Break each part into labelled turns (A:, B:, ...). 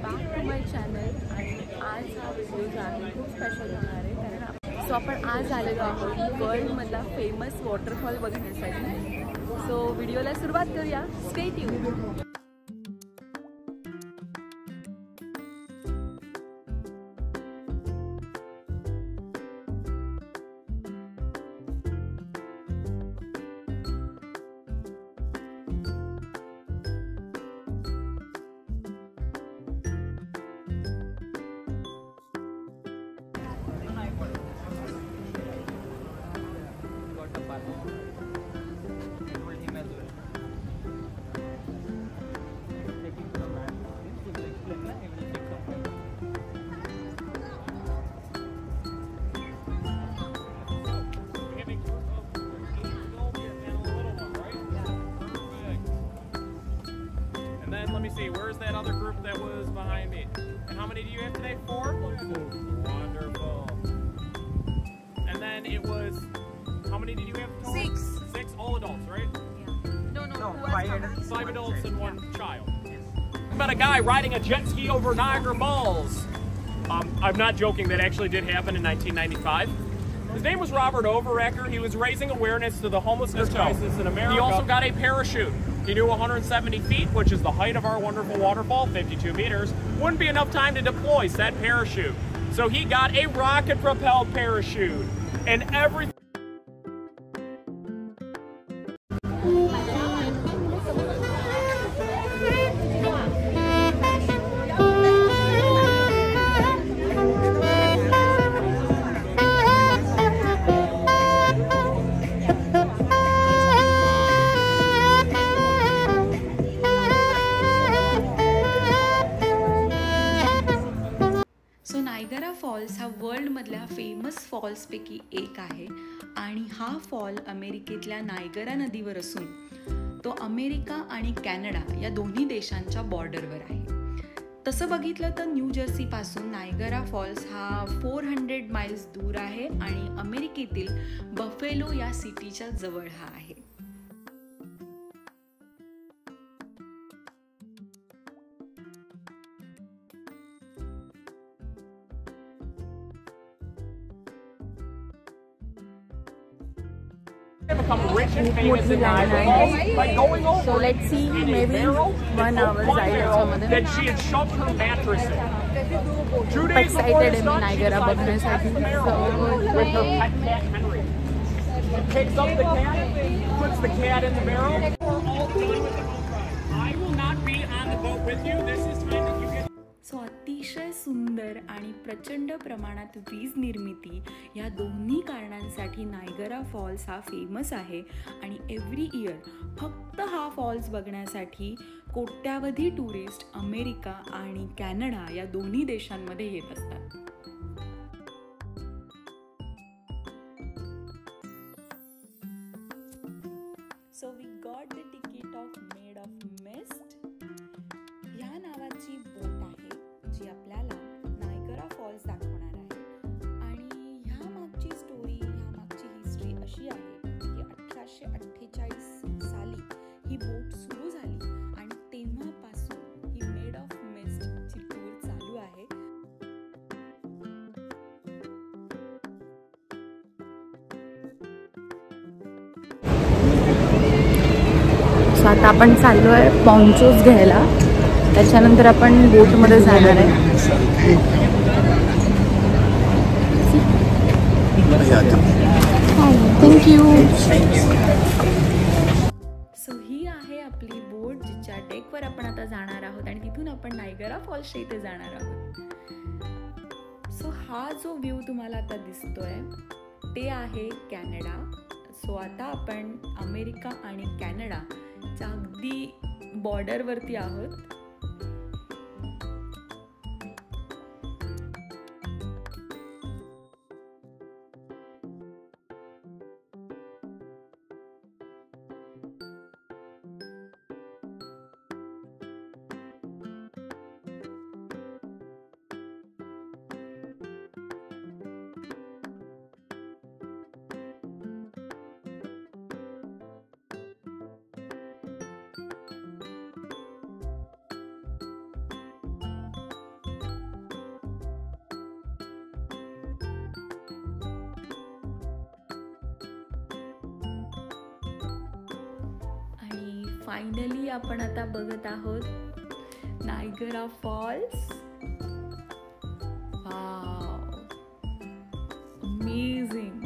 A: Back to my channel. आणि आज हा व्हिडिओ जो आहे खूप स्पेशल होणार आहे कारण आपण आज आलेलो आहोत वर्ल्डमधला फेमस वॉटरफॉल बघण्यासाठी. सो व्हिडिओला सुरुवात करूया. Stay tuned.
B: Let me see, where's that other group that was behind me? And how many do you have today? 4? Wonderful. And then it was, how many did you have?
A: 6.
B: 6, all adults, right?
A: No,
B: 5 adults and 1 child. About a guy riding a jet ski over Niagara Falls. I'm not joking, that actually did happen in 1995. His name was Robert Overacker. He was raising awareness to the homelessness crisis in America. He also got a parachute. He knew 170 feet, which is the height of our wonderful waterfall, 52 meters, wouldn't be enough time to deploy said parachute. So he got a rocket-propelled parachute. And everything.
C: Niagara Falls हा वर्ल्डमधल्या famous फॉल्सपैकी एक आहे आणि हा fall अमेरिकेतल्या Niagara नदीवर असून तो अमेरिका आणि कॅनडा या दोन्ही देशांच्या बॉर्डरवर आहे. तसं बघितलं तर न्यू जर्सीपासून नायगरा फॉल्स हा 400 माइल्स दूर आहे आणि अमेरिकेतील बफेलो या सिटीच्या जवळ हा आहे.
B: Become rich and famous in Niagara Falls by going over.
A: So let's see, maybe 1 hour
B: that she had shoved her mattress in. 2 days before
A: excited
B: the
A: in
B: stunt,
A: Niagara
B: she
A: बघण्यासाठी.
B: with her pet cat Henry. She picks up the cat, puts the cat in the barrel. We're all done with the boat ride. I will not be on the boat with you. This is time that you get.
C: So अतिशय सुंदर आणि प्रचंड प्रमाणात वीज निर्मिती या दोन्ही कारणांसाठी नायगरा फॉल्स हा फेमस आहे आणि एव्हरी इयर फक्त हा फॉल्स बघण्यासाठी कोट्यावधी टुरिस्ट अमेरिका आणि कॅनडा या दोन्ही देशांमध्ये येत असतात. So we got the ticket of Maid of Mist. ह्या नावाची बोट आहे जी आपल्याला नायगरा फॉल्स दाखवणार आहे आणि ह्या मागची स्टोरी, ह्या मागची हिस्ट्री अशी आहे की 1848 साली ही बोट सुरू झाली आणि तेव्हापासून ही मेड ऑफ मिस्टची टूर चालू आहे.
A: सो आता आपण चाललो आहे पॉन्चोज घ्यायला. त्याच्यानंतर आपण बोटमध्ये जाणार आहे. थँक्यू.
C: सो ही आहे आपली बोट जिच्या डेकवर आपण आता जाणार आहोत आणि तिथून आपण नायगरा फॉल्सच्या इथे जाणार आहोत. सो हा जो व्ह्यू तुम्हाला आता दिसतोय ते आहे कॅनडा. सो आता आपण अमेरिका आणि कॅनडाच्या अगदी बॉर्डरवरती आहोत. फायनली आपण आता बघत आहोत Niagara Falls. Wow, amazing.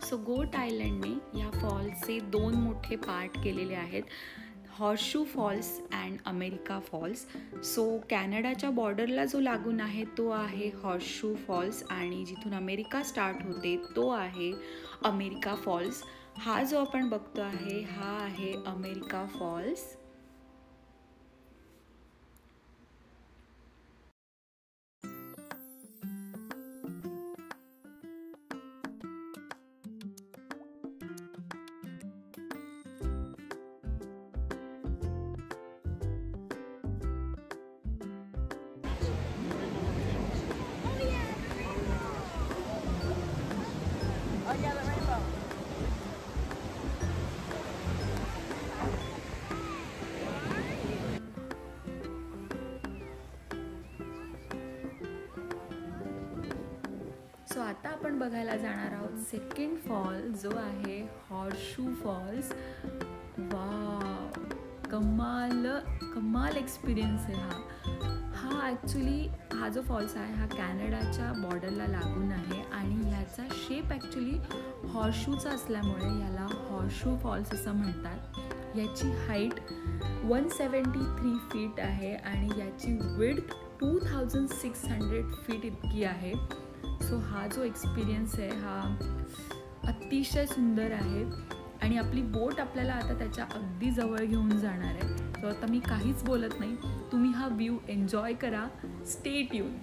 C: So Goat आयलंडने या फॉल्सचे 2 मोठे पार्ट केलेले आहेत, Horseshoe Falls and America Falls. So कॅनडाच्या बॉर्डरला जो लागून आहे तो आहे हॉर्सशू फॉल्स आणि जिथून अमेरिका स्टार्ट होते तो आहे अमेरिका फॉल्स. हा जो आपण बघतो आहे हा आहे अमेरिका फॉल्स. सो आता आपण बघायला जाणार आहोत सेकंड फॉल जो आहे हॉर्सशू फॉल्स. वाव, कमाल एक्सपिरियन्स आहे हा ॲक्च्युली हा जो फॉल्स आहे हा कॅनडाच्या बॉर्डरला लागून आहे आणि ह्याचा शेप ॲक्च्युली हॉर्सशूचा असल्यामुळे याला हॉर्सशू फॉल्स असं म्हणतात. याची हाईट 173 फीट आहे आणि याची विड्थ 2600 फीट इतकी आहे. सो हा जो एक्सपिरियन्स आहे हा अतिशय सुंदर आहे आणि आपली बोट आपल्याला आता त्याच्या अगदी जवळ घेऊन जाणार आहे. सो आता मी काहीच बोलत नाही, तुम्ही हा व्ह्यू एन्जॉय करा. Stay tune.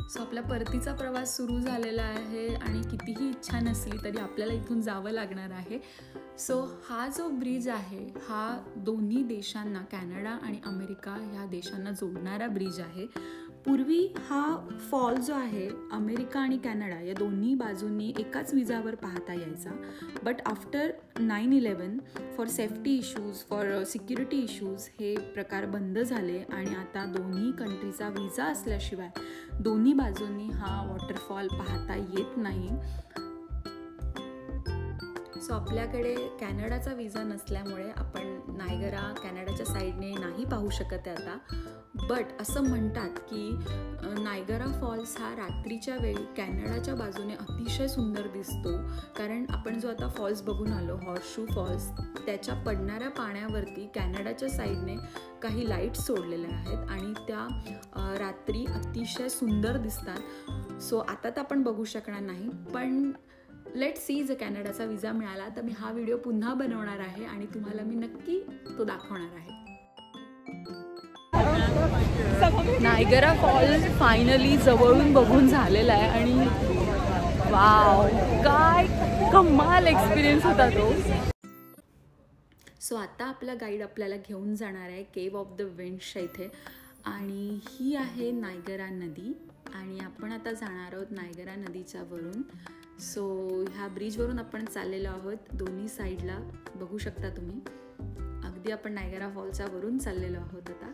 C: सो आपला परतीचा प्रवास सुरू झालेला आहे आणि कितीही इच्छा नसली तरी आपल्याला इथून जावं लागणार आहे. सो हा जो ब्रिज आहे हा दोन्ही देशांना, कॅनडा आणि अमेरिका ह्या देशांना जोडणारा ब्रिज आहे. पूर्वी हा फॉल जो आहे अमेरिका आणि कॅनडा या दोन्ही बाजूंनी एकाच विजावर पाहता यायचा. But after 9/11 for safety issues, for security issues हे प्रकार बंद झाले आणि आता दोन्ही कंट्रीचा विजा असल्याशिवाय दोन्ही बाजूंनी हा वॉटरफॉल पाहता येत नाही. सो आपल्याकडे कॅनडाचा विजा नसल्यामुळे आपण नायगरा कॅनडाच्या साईडने नाही पाहू शकत आहे आता. बट असं म्हणतात की नायगरा फॉल्स हा रात्रीच्या वेळी कॅनडाच्या बाजूने अतिशय सुंदर दिसतो. कारण आपण जो आता फॉल्स बघून आलो हॉर्सशू फॉल्स, त्याच्या पडणाऱ्या पाण्यावरती कॅनडाच्या साईडने काही लाईट्स सोडलेल्या आहेत आणि त्या रात्री अतिशय सुंदर दिसतात. सो आता तर आपण बघू शकणार नाही, पण लेट सी जर कॅनडाचा विजा मिळाला तर मी हा व्हिडिओ पुन्हा बनवणार आहे आणि तुम्हाला मी नक्की तो दाखवणार आहे.
A: नायगरा फॉल फायनली जवळून बघून झालेला आहे आणि वाव, काय कमाल एक्सपिरियन्स होता तो.
C: सो आता आपला गाईड आपल्याला घेऊन जाणार आहे केव ऑफ द विंड्सच्या इथे आणि ही आहे नायगरा नदी आणि आपण आता जाणार आहोत नायगरा नदीच्या वरून. सो ह्या ब्रिजवरून आपण चाललेलो आहोत. दोन्ही साईडला बघू शकता तुम्ही, अगदी आपण नायगरा फॉलच्या वरून चाललेलो आहोत आता.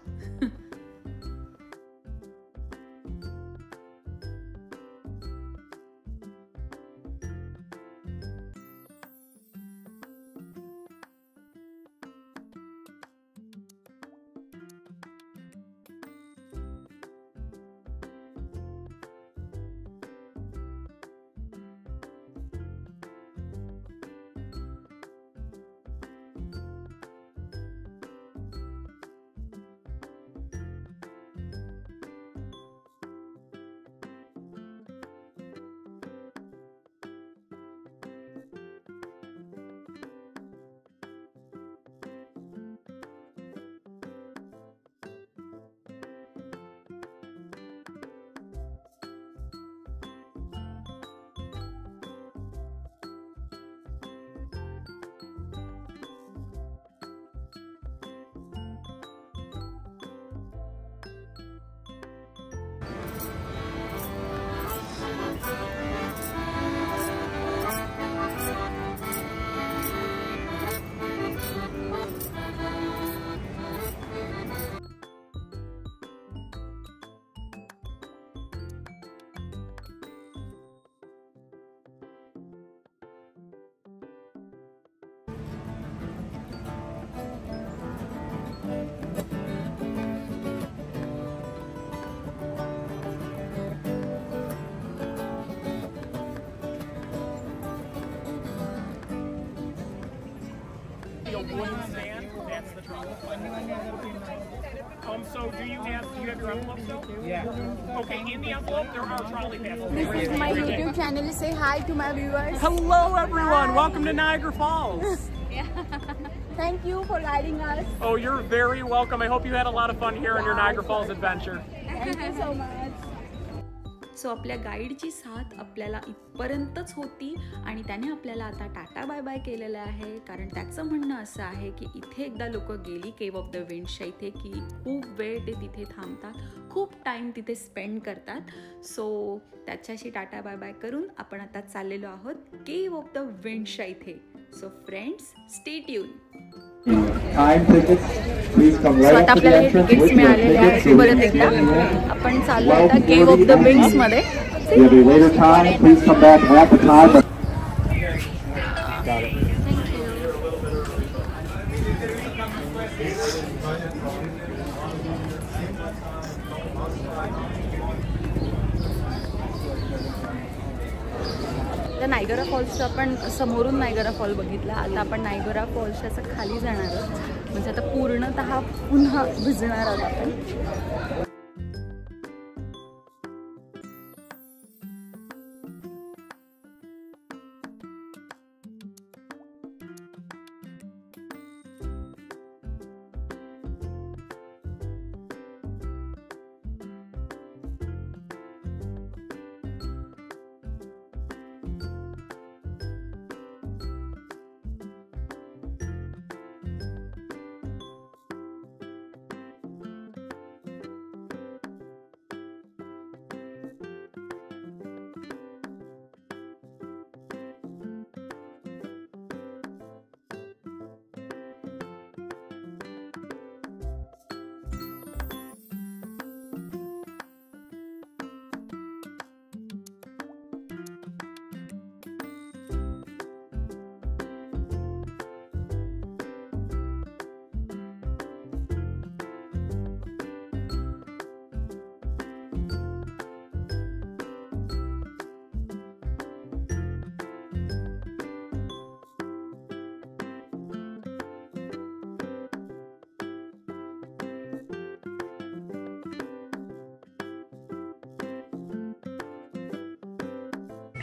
B: Wooden stand, that's the trouble. So do you have your envelope still? Yeah. Okay, in the envelope there are trolley passes.
A: This is my YouTube channel. Say hi to my viewers.
B: Hello everyone, welcome to Niagara Falls.
A: Thank you for guiding us.
B: Oh, you're very welcome. I hope you had a lot of fun here on your Niagara Falls adventure.
A: Thank you so much.
C: So आपल्या गाईडची साथ आपल्याला इथपर्यंतच होती आणि त्याने आपल्याला आता tata bye bye केलेलं आहे. कारण त्याचं म्हणणं असं आहे की इथे एकदा लोक गेली केव ऑफ द विंड्सच्या इथे की खूप वेळ ते तिथे थांबतात, खूप टाईम तिथे स्पेंड करतात. सो त्याच्याशी टाटा बाय बाय करून आपण आता चाललेलो आहोत केव ऑफ द विंड्सच्या इथे. So friends, stay tune.
A: आता आपल्याला हे तिकीट्स मिळालेले आहेत. परत एकदा आपण चाललो आता केव ऑफ द विंग्स मध्ये. नायगरा फॉल्सचं आपण समोरून नायगरा फॉल बघितला. आता आपण नायगरा फॉल्सच्या असं खाली जाणार आहोत, म्हणजे आता पूर्णतः पुन्हा भिजणार आहोत आपण.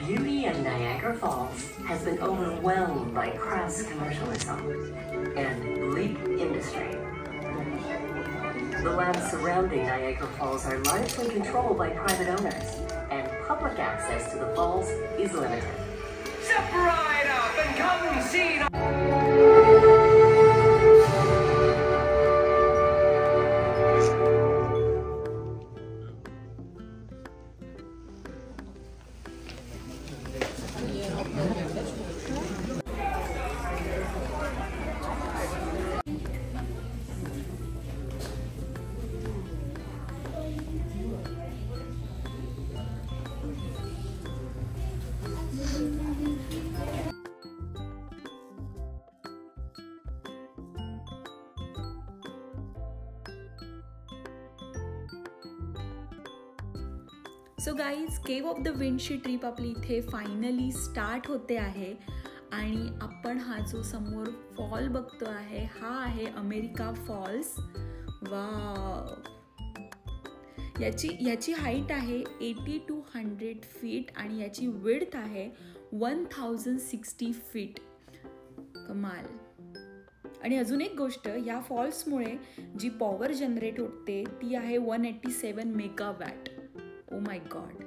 D: beauty of Niagara Falls has been overwhelmed by crass commercialism and bleak industry. The lands surrounding Niagara Falls are largely controlled by private owners, and public access to the falls is limited.
E: Step right up and come see.
C: So guys, cave of the विंडची trip आपली इथे finally start होते आहे आणि आपण हा जो समोर फॉल बघतो आहे हा आहे अमेरिका फॉल्स. वाव, याची हाईट आहे 80 to 100 फीट आणि याची विड्थ आहे 1060 फीट. कमाल. आणि अजून एक गोष्ट, या फॉल्समुळे जी पॉवर जनरेट होते ती आहे 187 megawatt. Oh my God.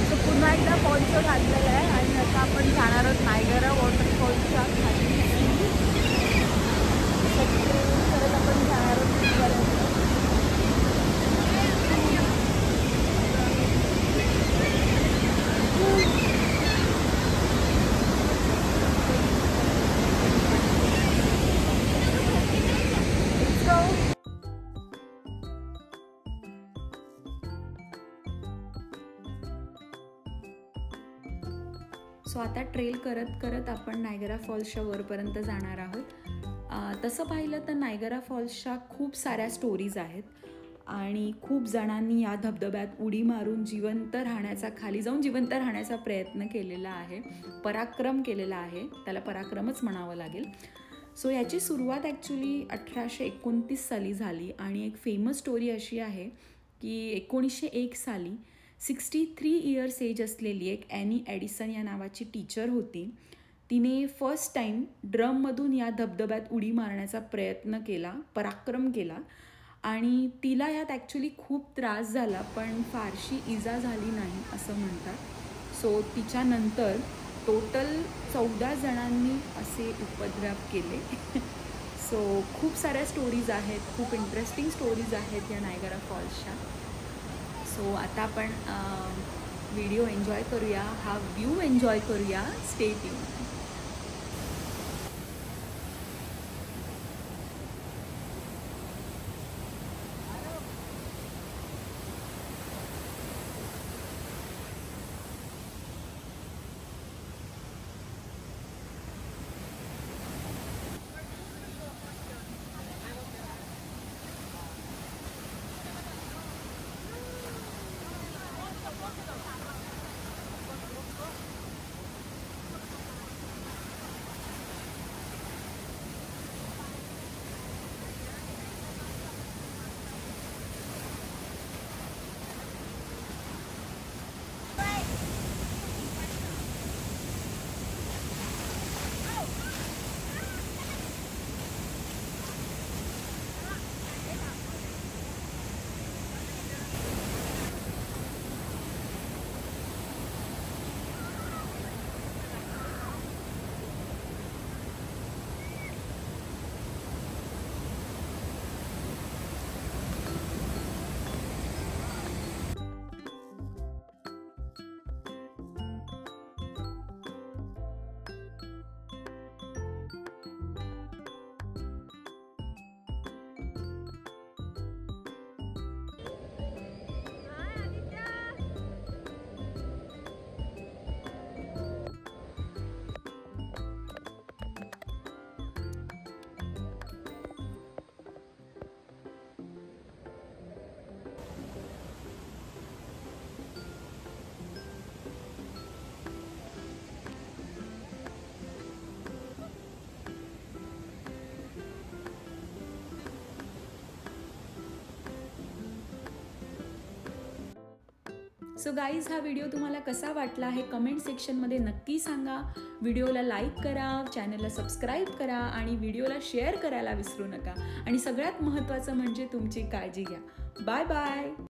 A: So पुन्हा एकदा फॉल्सवर घातलेलं आहे आणि आता आपण जाणार आहोत नायगरा वॉटरफॉलच्या खाली. परत आपण जाणार आहोत तिथपर्यंत.
C: सो आता ट्रेल करत करत आपण नायगरा फॉल्सच्या वरपर्यंत जाणार आहोत. तसं पाहिलं तर नायगरा फॉल्सच्या खूप साऱ्या स्टोरीज आहेत आणि खूप जणांनी या धबधब्यात उडी मारून खाली जाऊन जिवंत राहण्याचा प्रयत्न केलेला आहे, पराक्रम केलेला आहे, त्याला पराक्रमच म्हणावं लागेल. सो याची सुरुवात ॲक्च्युली 1829 साली झाली आणि एक फेमस स्टोरी अशी आहे की 1901 साली 63 इयर्स एज असलेली एक ॲनी ॲडिसन या नावाची टीचर होती. तिने फर्स्ट टाईम ड्रममधून या धबधब्यात उडी मारण्याचा प्रयत्न केला, पराक्रम केला आणि तिला यात ॲक्च्युली खूप त्रास झाला पण फारशी इजा झाली नाही असं म्हणतात. सो तिच्यानंतर टोटल 14 जणांनी असे उपद्व्याप केले. सो खूप साऱ्या स्टोरीज आहेत, खूप इंटरेस्टिंग स्टोरीज आहेत या नायगरा फॉल्सच्या. सो आता आपण व्हिडिओ एन्जॉय करूया, हा व्ह्यू एन्जॉय करूया. Stay tune. सो गाईज, हा व्हिडिओ तुम्हाला कसा वाटला हे कमेंट सेक्शनमध्ये नक्की सांगा. व्हिडिओला लाईक करा, चॅनलला सबस्क्राईब करा आणि व्हिडिओला शेअर करायला विसरू नका. आणि सगळ्यात महत्त्वाचं म्हणजे तुमची काळजी घ्या. Bye bye.